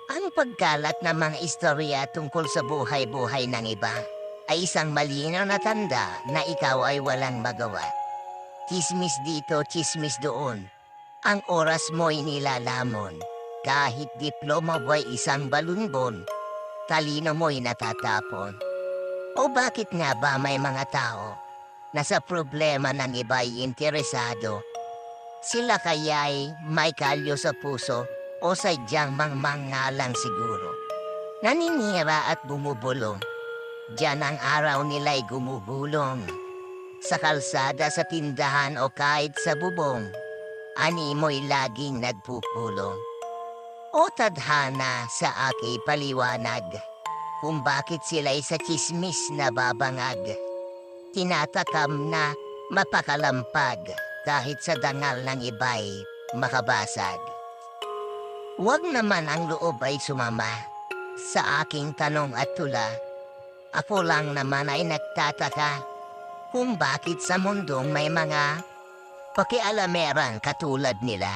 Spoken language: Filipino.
Ang pagkalat ng mga istorya tungkol sa buhay-buhay ng iba ay isang malinaw na tanda na ikaw ay walang magawa. Chismis dito, chismis doon. Ang oras mo'y nilalamon. Kahit diploma mo'y isang balunbon, talino mo'y natatapon. O bakit nga ba may mga tao na sa problema ng iba'y interesado? Sila kaya'y may kalyo sa puso o sadyang mangmangalang siguro? Naninira at bumubulong, diyan ang araw nila'y gumugulong. Sa kalsada, sa tindahan o kahit sa bubong, animo'y laging nagpupulong. O tadhana sa aking paliwanag, kung bakit sila'y sa chismis na babangag. Tinatakam na mapakalampag kahit sa dangal ng iba'y makabasag. Huwag naman ang loob ay sumama sa aking tanong at tula. Ako lang naman ay nagtataka kung bakit sa mundong may mga pakialamerang katulad nila.